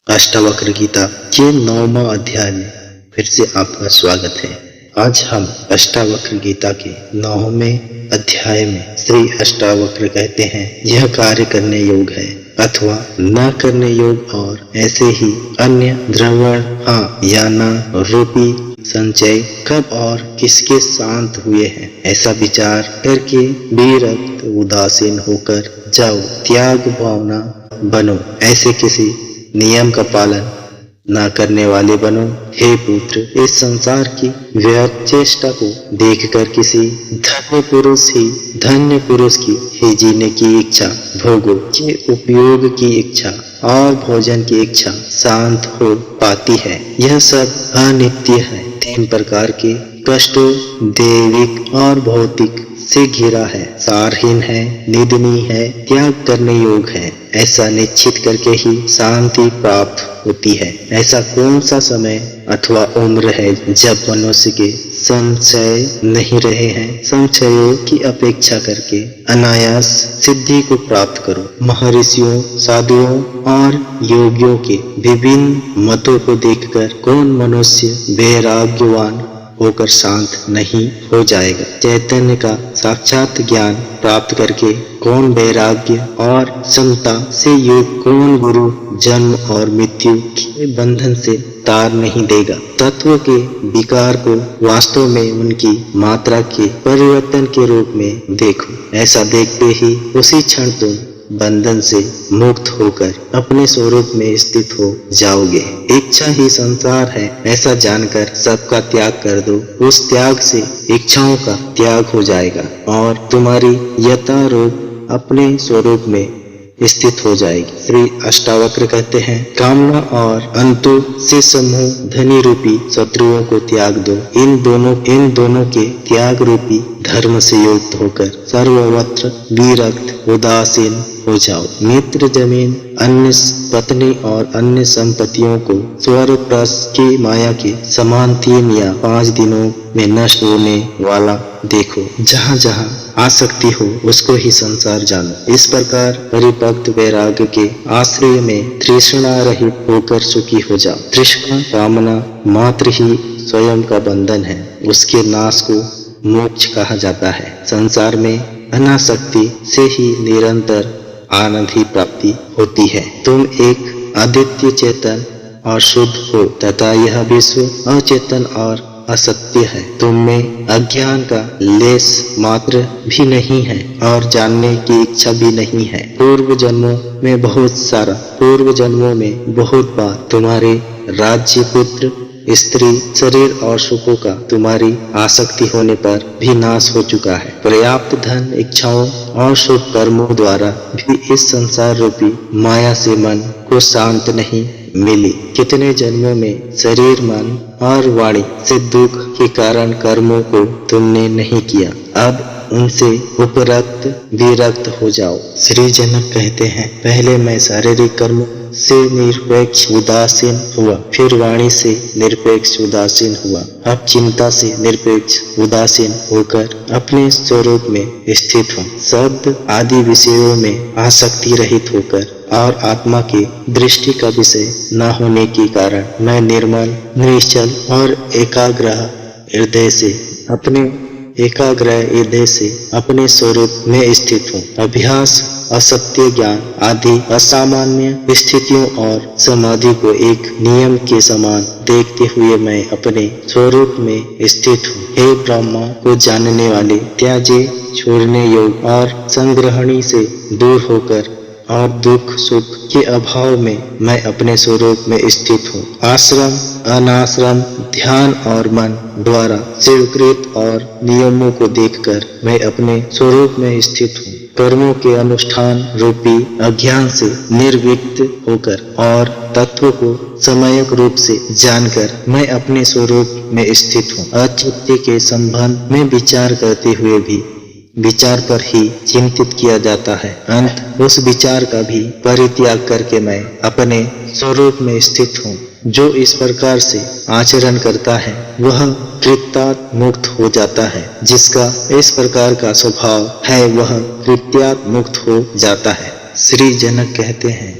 अष्टावक्र गीता के 9वां अध्याय में फिर से आपका स्वागत है। आज हम अष्टावक्र गीता के 9वें अध्याय में श्री अष्टावक्र कहते हैं, यह कार्य करने योग है अथवा न करने योग और ऐसे ही अन्य द्रवण या न रूपी संचय कब और किसके शांत हुए हैं, ऐसा विचार करके विरक्त उदासीन होकर जाओ, त्याग भावना बनो, ऐसे किसी नियम का पालन न करने वाले बनो। हे पुत्र, इस संसार की व्यर्थ चेष्टा को देखकर किसी धन्य पुरुष की ही जीने की इच्छा, भोगों के उपयोग की इच्छा और भोजन की इच्छा शांत हो पाती है। यह सब अनित्य है, 3 प्रकार के कष्टों दैविक और भौतिक से घिरा है, सारहीन है, निंदनीय है, त्याग करने योग है। ऐसा निश्चित करके ही शांति प्राप्त होती है। ऐसा कौन सा समय अथवा उम्र है जब मनुष्य के संशय नहीं रहे हैं। संशयों की अपेक्षा करके अनायास सिद्धि को प्राप्त करो। महर्षियों, साधुओं और योगियों के विभिन्न मतों को देखकर कौन मनुष्य वैराग्यवान होकर शांत नहीं हो जाएगा। चैतन्य का साक्षात ज्ञान प्राप्त करके कौन वैराग्य और समता से युक्त कौन गुरु जन्म और मृत्यु के बंधन से तार नहीं देगा। तत्व के विकार को वास्तव में उनकी मात्रा के परिवर्तन के रूप में देखो। ऐसा देखते ही उसी क्षण तुम बंधन से मुक्त होकर अपने स्वरूप में स्थित हो जाओगे। इच्छा ही संसार है, ऐसा जानकर सबका त्याग कर दो। उस त्याग से इच्छाओं का त्याग हो जाएगा और तुम्हारी यथारूप अपने स्वरूप में स्थित हो जाएगी। श्री अष्टावक्र कहते हैं, कामना और अंतु से समूह धनी रूपी शत्रुओं को त्याग दो। इन दोनों के त्याग रूपी धर्म से युक्त होकर सर्वत्र विरक्त उदासीन हो जाओ। मित्र, जमीन, अन्य पत्नी और अन्य संपत्तियों को स्वर्गप्रस्थ की माया के समान 3 या 5 दिनों में नष्ट होने वाला देखो। जहाँ जहाँ आसक्ति हो उसको ही संसार जानो। इस प्रकार परिपक्व वैराग्य के आश्रय में तृष्णा रहित होकर सुखी हो जाओ। तृष्णा कामना मात्र ही स्वयं का बंधन है, उसके नाश को मोक्ष कहा जाता है। संसार में अनासक्ति से ही निरंतर आनंद ही प्राप्ति होती है। तुम एक अद्वितीय चेतन और शुद्ध हो तथा यह विश्व अचेतन और असत्य है। तुम में अज्ञान का लेस मात्र भी नहीं है और जानने की इच्छा भी नहीं है। पूर्व जन्मों में बहुत बार तुम्हारे राज्य, पुत्र, स्त्री, शरीर और सुखों का तुम्हारी आसक्ति होने पर भी नाश हो चुका है। पर्याप्त धन, इच्छाओं और शुभ कर्मों द्वारा भी इस संसार रूपी माया से मन को शांत नहीं मिली। कितने जन्मों में शरीर, मन और वाणी से दुख के कारण कर्मों को तुमने नहीं किया। अब उनसे उपरक्त विरक्त हो जाओ। श्री जनक कहते हैं, पहले मैं शारीरिक कर्मों से निरपेक्ष उदासीन हुआ, फिर वाणी से निरपेक्ष उदासीन हुआ, अब चिंता से निरपेक्ष उदासीन होकर अपने स्वरूप में स्थित हूँ। शब्द आदि विषयों में आसक्ति रहित होकर और आत्मा की दृष्टि का विषय न होने के कारण मैं निर्मल, निश्चल और एकाग्र हृदय से अपने स्वरूप में स्थित हूँ। अभ्यास, असत्य ज्ञान आदि असामान्य स्थितियों और समाधि को एक नियम के समान देखते हुए मैं अपने स्वरूप में स्थित हूँ। हे ब्रह्मा को जानने वाले, त्याजे छोड़ने योग और संग्रहणी से दूर होकर और दुख सुख के अभाव में मैं अपने स्वरूप में स्थित हूँ। आश्रम, अनाश्रम, ध्यान और मन द्वारा स्वीकृत और नियमों को देखकर मैं अपने स्वरूप में स्थित हूँ। कर्मों के अनुष्ठान रूपी अज्ञान से निर्विक्त होकर और तत्व को समयक रूप से जानकर मैं अपने स्वरूप में स्थित हूँ। अचित्य के संबंध में विचार करते हुए भी विचार पर ही चिंतित किया जाता है। अंत उस विचार का भी परित्याग करके मैं अपने स्वरूप में स्थित हूँ। जो इस प्रकार से आचरण करता है वह कृत्यात मुक्त हो जाता है। जिसका इस प्रकार का स्वभाव है वह कृत्यात मुक्त हो जाता है। श्री जनक कहते हैं,